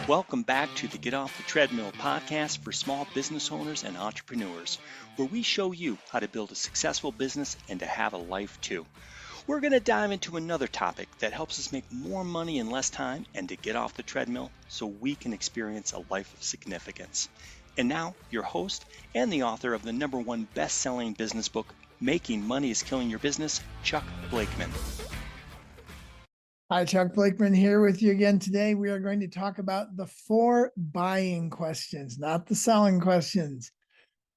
Welcome back to the Get Off the Treadmill podcast for small business owners and entrepreneurs, where we show you how to build a successful business and to have a life too. We're going to dive into another topic that helps us make more money in less time and to get off the treadmill so we can experience a life of significance. And now, your host and the author of the #1 best-selling business book, Making Money is Killing Your Business, Chuck Blakeman. Hi, Chuck Blakeman here with you again today. We are going to talk about the 4 buying questions, not the selling questions.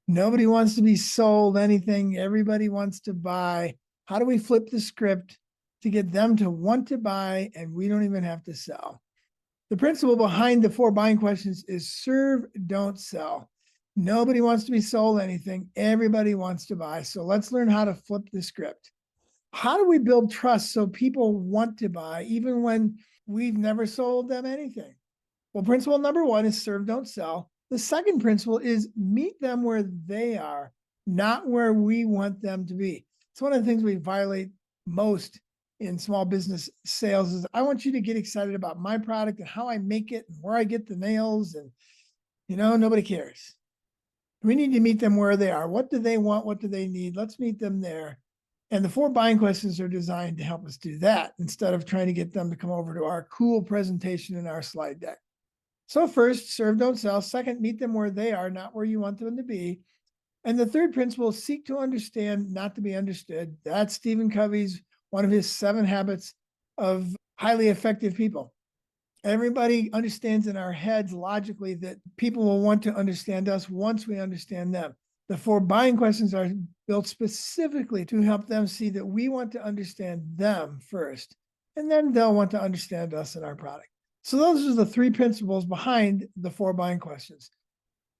Nobody wants to be sold anything. Everybody wants to buy. How do we flip the script to get them to want to buy and we don't even have to sell? The principle behind the 4 buying questions is serve, don't sell. Nobody wants to be sold anything. Everybody wants to buy. So let's learn how to flip the script. How do we build trust so people want to buy even when we've never sold them anything? Well, principle number 1 is serve, don't sell. The second principle is meet them where they are, not where we want them to be. It's one of the things we violate most in small business sales is I want you to get excited about my product and how I make it and where I get the nails, and nobody cares. We need to meet them where they are. What do they want? What do they need? Let's meet them there. And the 4 buying questions are designed to help us do that instead of trying to get them to come over to our cool presentation in our slide deck. So first, serve, don't sell. Second, meet them where they are, not where you want them to be. And the third principle, seek to understand, not to be understood. That's Stephen Covey's, one of his 7 habits of highly effective people. Everybody understands in our heads logically that people will want to understand us once we understand them. The 4 buying questions are built specifically to help them see that we want to understand them first, and then they'll want to understand us and our product. So those are the 3 principles behind the 4 buying questions.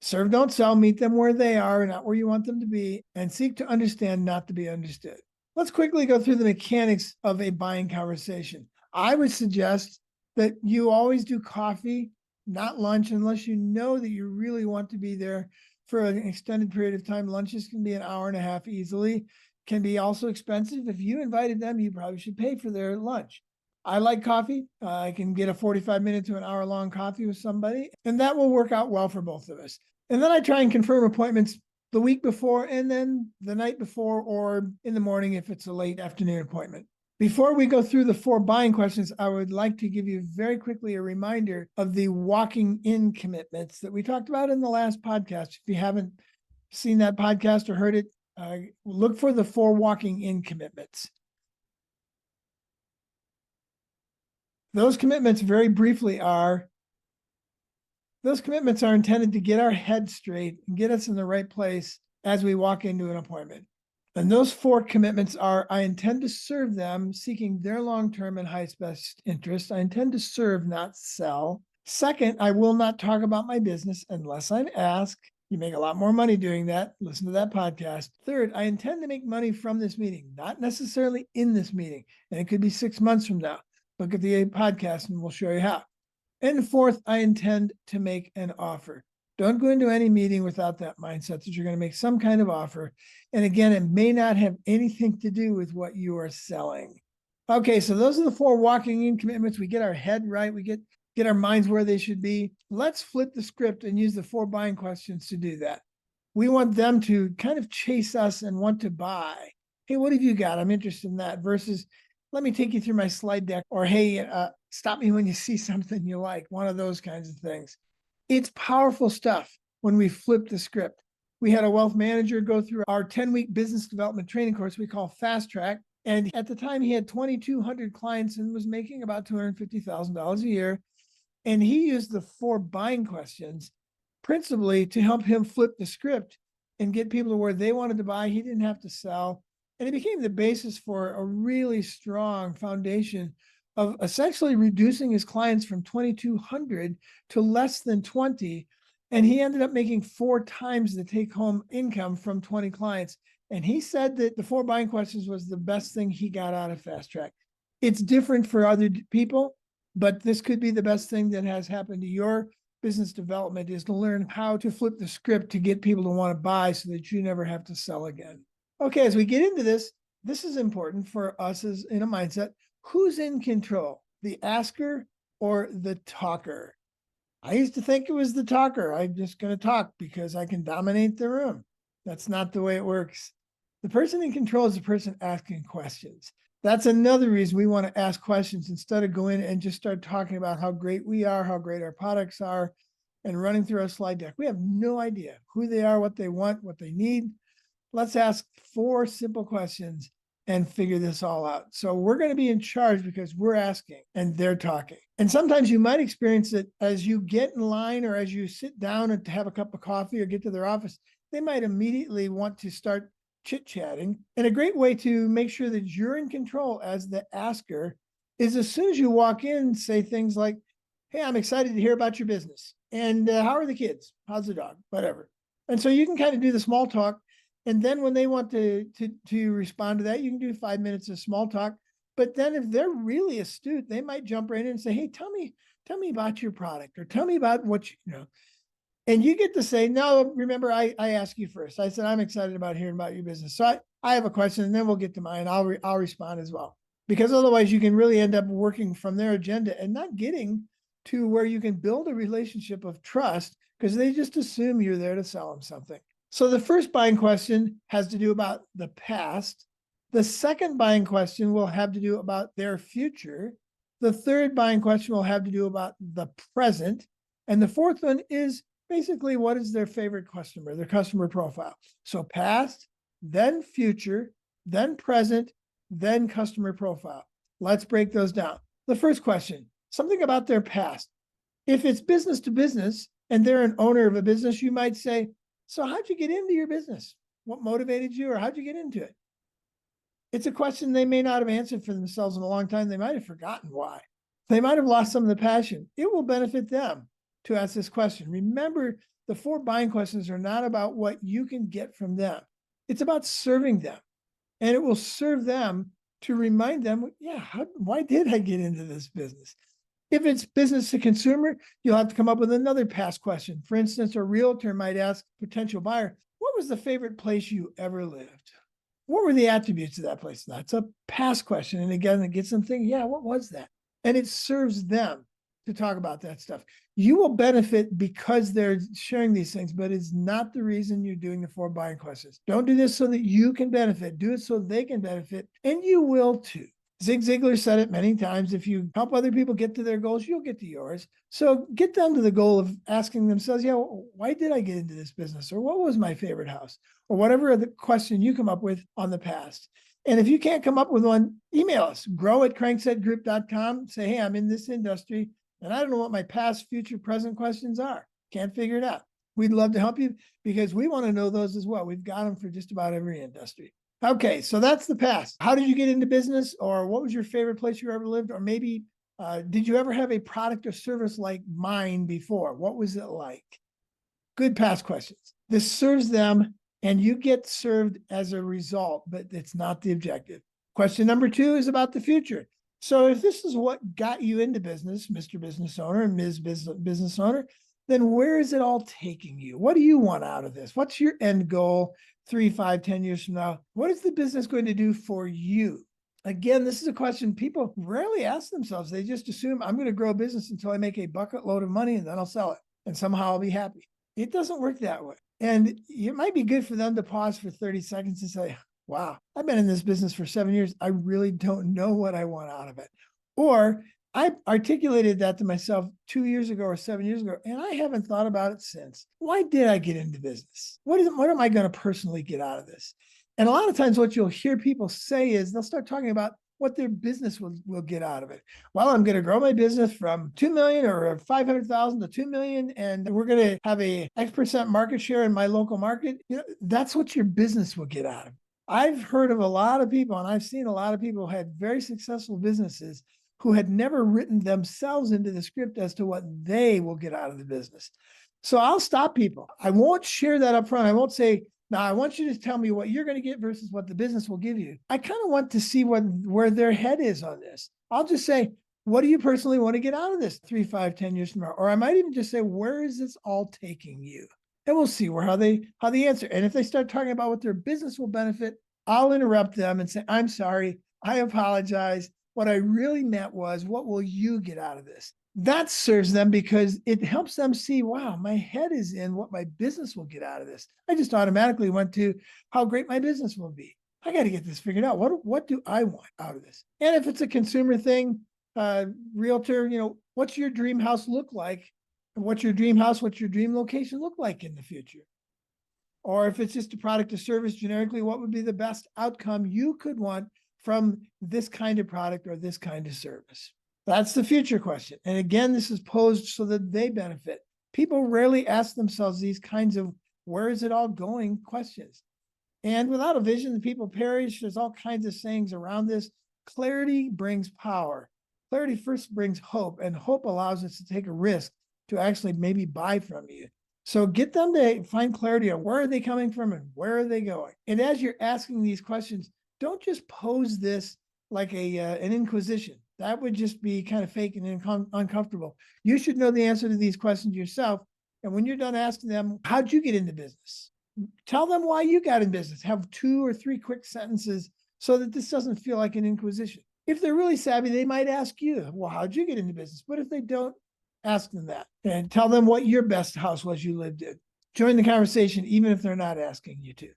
Serve, don't sell, meet them where they are, not where you want them to be, and seek to understand, not to be understood. Let's quickly go through the mechanics of a buying conversation. I would suggest that you always do coffee, not lunch, unless you know that you really want to be there for an extended period of time. Lunches can be an hour and a half easily, can be also expensive. If you invited them, you probably should pay for their lunch. I like coffee. I can get a 45-minute to an hour-long coffee with somebody, and that will work out well for both of us. And then I try and confirm appointments the week before and then the night before or in the morning if it's a late afternoon appointment. Before we go through the 4 buying questions, I would like to give you very quickly a reminder of the walking in commitments that we talked about in the last podcast. If you haven't seen that podcast or heard it, look for the 4 walking in commitments. Those commitments, very briefly, those commitments are intended to get our head straight and get us in the right place as we walk into an appointment. And those 4 commitments are: I intend to serve them, seeking their long-term and highest best interest. I intend to serve, not sell. Second, I will not talk about my business unless I'm asked. You make a lot more money doing that. Listen to that podcast. Third, I intend to make money from this meeting, not necessarily in this meeting. And it could be 6 months from now. Look at the podcast and we'll show you how. And fourth, I intend to make an offer. Don't go into any meeting without that mindset that you're going to make some kind of offer. And again, it may not have anything to do with what you are selling. Okay, so those are the 4 walking in commitments. We get our head right. We get our minds where they should be. Let's flip the script and use the 4 buying questions to do that. We want them to kind of chase us and want to buy. Hey, what have you got? I'm interested in that. Versus, let me take you through my slide deck. Or, hey, stop me when you see something you like. One of those kinds of things. It's powerful stuff when we flip the script. We had a wealth manager go through our 10-week business development training course we call Fast Track. And at the time, he had 2,200 clients and was making about $250,000 a year. And he used the 4 buying questions principally to help him flip the script and get people to where they wanted to buy. He didn't have to sell. And it became the basis for a really strong foundation of essentially reducing his clients from 2,200 to less than 20. And he ended up making 4 times the take-home income from 20 clients. And he said that the 4 buying questions was the best thing he got out of Fast Track. It's different for other people, but this could be the best thing that has happened to your business development, is to learn how to flip the script to get people to want to buy so that you never have to sell again. Okay, as we get into this, this is important for us as in a mindset. Who's in control, the asker or the talker? I used to think it was the talker. I'm just going to talk because I can dominate the room. That's not the way it works. The person in control is the person asking questions. That's another reason we want to ask questions instead of go in and just start talking about how great we are, how great our products are, and running through our slide deck. We have no idea who they are, what they want, what they need. Let's ask 4 simple questions and figure this all out. So we're going to be in charge because we're asking and they're talking. And sometimes you might experience it as you get in line or as you sit down and have a cup of coffee or get to their office, they might immediately want to start chit-chatting. And a great way to make sure that you're in control as the asker is as soon as you walk in, say things like, hey, I'm excited to hear about your business. And how are the kids? How's the dog? Whatever. And so you can kind of do the small talk. And then when they want to respond to that, you can do 5 minutes of small talk. But then if they're really astute, they might jump right in and say, hey, tell me about your product or tell me about what you know. And you get to say, no, remember, I asked you first. I said, I'm excited about hearing about your business. So I have a question and then we'll get to mine. I'll respond as well. Because otherwise you can really end up working from their agenda and not getting to where you can build a relationship of trust because they just assume you're there to sell them something. So the first buying question has to do about the past. The second buying question will have to do about their future. The third buying question will have to do about the present. And the fourth one is basically what is their favorite customer, their customer profile. So past, then future, then present, then customer profile. Let's break those down. The first question, something about their past. If it's business to business and they're an owner of a business, you might say, so how'd you get into your business? What motivated you or how'd you get into it? It's a question they may not have answered for themselves in a long time. They might have forgotten why. They might have lost some of the passion. It will benefit them to ask this question. Remember, the 4 buying questions are not about what you can get from them. It's about serving them. And it will serve them to remind them, yeah, why did I get into this business? If it's business to consumer, you'll have to come up with another past question. For instance, a realtor might ask a potential buyer, what was the favorite place you ever lived? What were the attributes of that place? That's a past question. And again, it gets them thinking, yeah, what was that? And it serves them to talk about that stuff. You will benefit because they're sharing these things, but it's not the reason you're doing the 4 buying questions. Don't do this so that you can benefit. Do it so they can benefit, and you will too. Zig Ziglar said it many times. If you help other people get to their goals, you'll get to yours. So get them to the goal of asking themselves, yeah, why did I get into this business? Or what was my favorite house? Or whatever the question you come up with on the past. And if you can't come up with one, email us, grow@cranksetgroup.com. Say, hey, I'm in this industry and I don't know what my past, future, present questions are. Can't figure it out. We'd love to help you because we want to know those as well. We've got them for just about every industry. Okay, so that's the past. How did you get into business? Or what was your favorite place you ever lived? Or maybe did you ever have a product or service like mine before? What was it like? Good past questions. This serves them and you get served as a result, but it's not the objective. Question number 2 is about the future. So if this is what got you into business, Mr. Business Owner and Ms. Business Owner, then where is it all taking you? What do you want out of this? What's your end goal 3, 5, 10 years from now? What is the business going to do for you? Again, this is a question people rarely ask themselves. They just assume I'm going to grow a business until I make a bucket load of money and then I'll sell it and somehow I'll be happy. It doesn't work that way. And it might be good for them to pause for 30 seconds and say, wow, I've been in this business for 7 years. I really don't know what I want out of it. Or I articulated that to myself 2 years ago or 7 years ago, and I haven't thought about it since. Why did I get into business? What am I going to personally get out of this? And a lot of times what you'll hear people say is they'll start talking about what their business will get out of it. Well, I'm going to grow my business from 2 million or 500,000 to 2 million, and we're going to have a X% market share in my local market. You know, that's what your business will get out of it. I've heard of a lot of people, and I've seen a lot of people who had very successful businesses who had never written themselves into the script as to what they will get out of the business. So I'll stop people. I won't share that up front. I won't say, now I want you to tell me what you're going to get versus what the business will give you. I kind of want to see where their head is on this. I'll just say, what do you personally want to get out of this 3, 5, 10 years from now? Or I might even just say, where is this all taking you? And we'll see how they answer. And if they start talking about what their business will benefit, I'll interrupt them and say, I'm sorry, I apologize. What I really meant was, what will you get out of this? That serves them because it helps them see, wow, my head is in what my business will get out of this. I just automatically went to how great my business will be. I got to get this figured out. What do I want out of this? And if it's a consumer thing, realtor, what's your dream house look like? What's your dream house? What's your dream location look like in the future? Or if it's just a product or service generically, what would be the best outcome you could want from this kind of product or this kind of service? That's the future question. And again, this is posed so that they benefit. People rarely ask themselves these kinds of where is it all going questions. And without a vision, the people perish. There's all kinds of sayings around this. Clarity brings power. Clarity first brings hope, and hope allows us to take a risk to actually maybe buy from you. So get them to find clarity on where are they coming from and where are they going. And as you're asking these questions, don't just pose this like an inquisition. That would just be kind of fake and uncomfortable. You should know the answer to these questions yourself. And when you're done asking them, how'd you get into business? Tell them why you got in business. Have 2 or 3 quick sentences so that this doesn't feel like an inquisition. If they're really savvy, they might ask you, well, how'd you get into business? But if they don't, ask them that and tell them what your best house was you lived in. Join the conversation, even if they're not asking you to.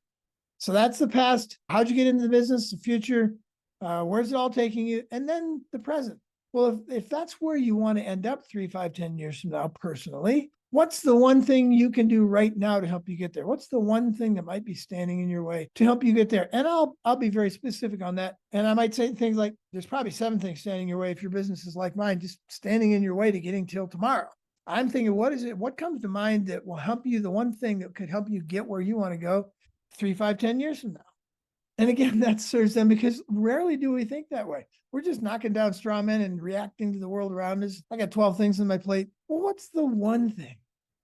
So that's the past. How'd you get into the business? The future, where's it all taking you? And then the present. Well, if that's where you want to end up 3, 5, 10 years from now, personally, what's the one thing you can do right now to help you get there? What's the one thing that might be standing in your way to help you get there? And I'll be very specific on that. And I might say things like, there's probably 7 things standing in your way if your business is like mine, just standing in your way to getting till tomorrow. I'm thinking, what is it? What comes to mind that will help you? The one thing that could help you get where you want to go 3, 5, 10 years from now. And again, that serves them because rarely do we think that way. We're just knocking down straw men and reacting to the world around us. I got 12 things on my plate. Well, what's the one thing?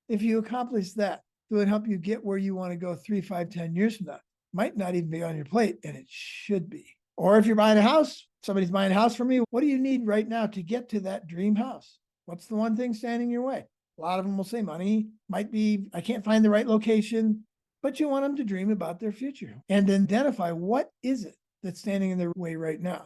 If you accomplish that, it would help you get where you want to go 3, 5, 10 years from now. Might not even be on your plate, and it should be. Or if you're buying a house, somebody's buying a house from you, what do you need right now to get to that dream house? What's the one thing standing in your way? A lot of them will say money, might be, I can't find the right location, but you want them to dream about their future and identify what is it that's standing in their way right now.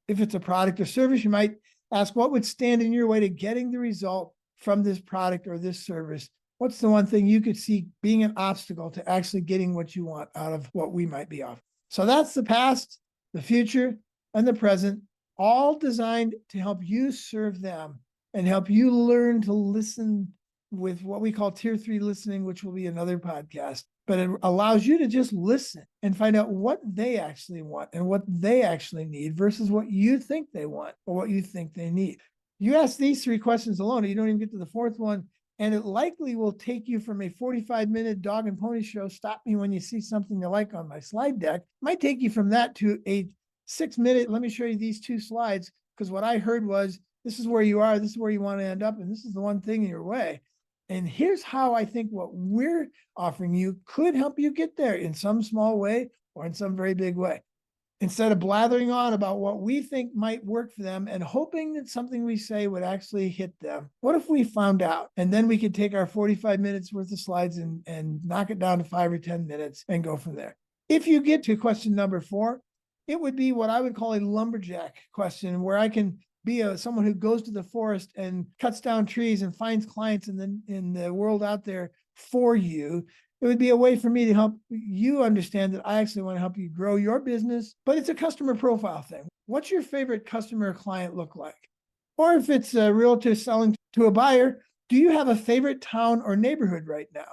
If it's a product or service, you might ask what would stand in your way to getting the result from this product or this service. What's the one thing you could see being an obstacle to actually getting what you want out of what we might be offering? So that's the past, the future, and the present, all designed to help you serve them and help you learn to listen with what we call tier 3 listening, which will be another podcast. But it allows you to just listen and find out what they actually want and what they actually need versus what you think they want or what you think they need. You ask these 3 questions alone, you don't even get to the 4th one. And it likely will take you from a 45-minute dog and pony show, stop me when you see something you like on my slide deck, might take you from that to a 6-minute, let me show you these 2 slides, because what I heard was, this is where you are, this is where you want to end up, and this is the one thing in your way. And here's how I think what we're offering you could help you get there in some small way or in some very big way. Instead of blathering on about what we think might work for them and hoping that something we say would actually hit them, what if we found out? And then we could take our 45 minutes worth of slides and knock it down to 5 or 10 minutes and go from there. If you get to question number 4, it would be what I would call a lumberjack question, where I can be someone who goes to the forest and cuts down trees and finds clients in the world out there for you. It would be a way for me to help you understand that I actually want to help you grow your business, but it's a customer profile thing. What's your favorite customer or client look like? Or if it's a realtor selling to a buyer, do you have a favorite town or neighborhood right now?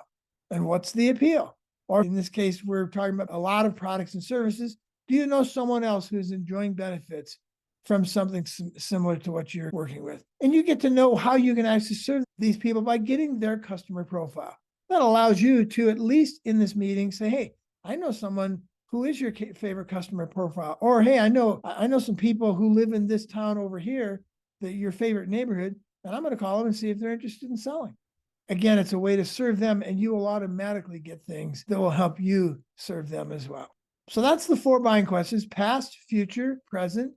And what's the appeal? Or in this case, we're talking about a lot of products and services. Do you know someone else who's enjoying benefits from something similar to what you're working with? And you get to know how you can actually serve these people by getting their customer profile. That allows you to, at least in this meeting, say, hey, I know someone who is your favorite customer profile. Or, hey, I know some people who live in this town over here, that your favorite neighborhood, and I'm going to call them and see if they're interested in selling. Again, it's a way to serve them, and you will automatically get things that will help you serve them as well. So that's the 4 buying questions: past, future, present,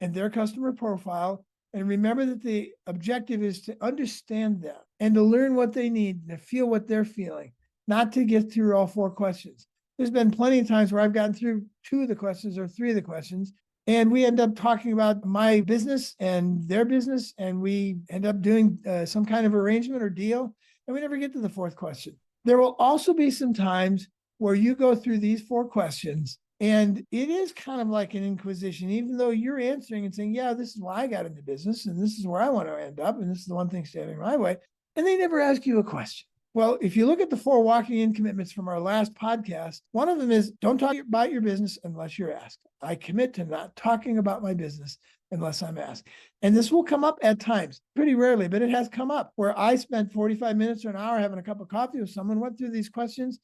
and their customer profile. And remember that the objective is to understand them and to learn what they need, to feel what they're feeling, not to get through all 4 questions. There's been plenty of times where I've gotten through 2 of the questions or 3 of the questions, And we end up talking about my business and their business, and we end up doing some kind of arrangement or deal, and we never get to the fourth question. There will also be some times where you go through these four questions, and it is kind of like an inquisition, even though you're answering and saying, yeah, this is why I got into business, and this is where I want to end up, and this is the one thing standing my way. And they never ask you a question. Well, if you look at the 4 walking in commitments from our last podcast, one of them is don't talk about your business unless you're asked. I commit to not talking about my business unless I'm asked. And this will come up at times, pretty rarely, but it has come up where I spent 45 minutes or an hour having a cup of coffee with someone, went through these questions,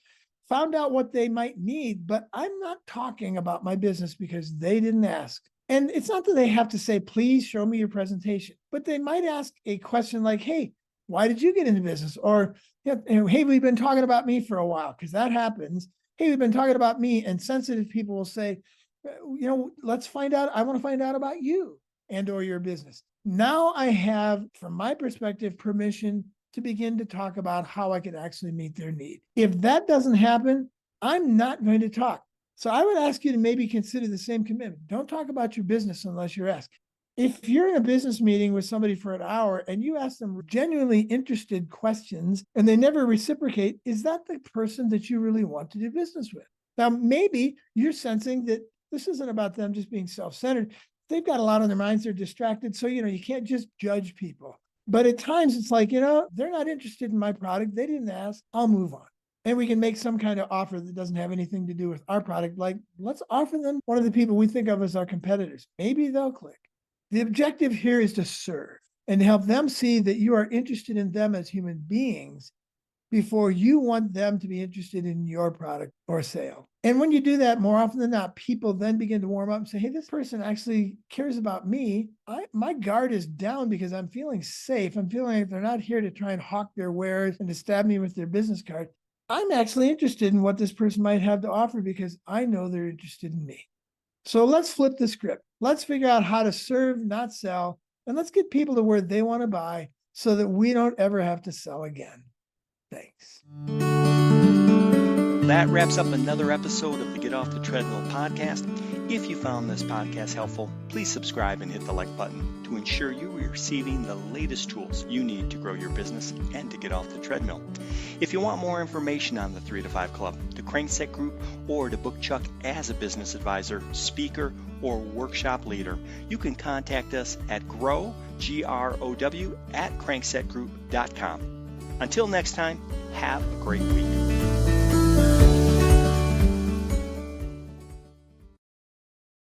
found out what they might need, but I'm not talking about my business because they didn't ask. And it's not that they have to say, please show me your presentation, but they might ask a question like, hey, why did you get into business? Or, hey, we've been talking about me for a while, because that happens. Hey, we've been talking about me, and sensitive people will say, let's find out. I want to find out about you and or your business. Now I have, from my perspective, permission to begin to talk about how I can actually meet their need. If that doesn't happen, I'm not going to talk. So I would ask you to maybe consider the same commitment. Don't talk about your business unless you're asked. If you're in a business meeting with somebody for an hour and you ask them genuinely interested questions and they never reciprocate, is that the person that you really want to do business with? Now, maybe you're sensing that this isn't about them just being self-centered. They've got a lot on their minds. They're distracted. So, you can't just judge people. But at times it's like, they're not interested in my product. They didn't ask. I'll move on. And we can make some kind of offer that doesn't have anything to do with our product. Like, let's offer them one of the people we think of as our competitors. Maybe they'll click. The objective here is to serve and help them see that you are interested in them as human beings before you want them to be interested in your product or sale. And when you do that, more often than not, people then begin to warm up and say, hey, this person actually cares about me. My guard is down because I'm feeling safe. I'm feeling like they're not here to try and hawk their wares and to stab me with their business card. I'm actually interested in what this person might have to offer because I know they're interested in me. So let's flip the script. Let's figure out how to serve, not sell, and let's get people to where they want to buy so that we don't ever have to sell again. Thanks. That wraps up another episode of the Get Off the Treadmill podcast. If you found this podcast helpful, please subscribe and hit the like button to ensure you are receiving the latest tools you need to grow your business and to get off the treadmill. If you want more information on the 3 to 5 Club, the Crankset Group, or to book Chuck as a business advisor, speaker, or workshop leader, you can contact us at grow, GROW, @cranksetgroup.com. Until next time, have a great week.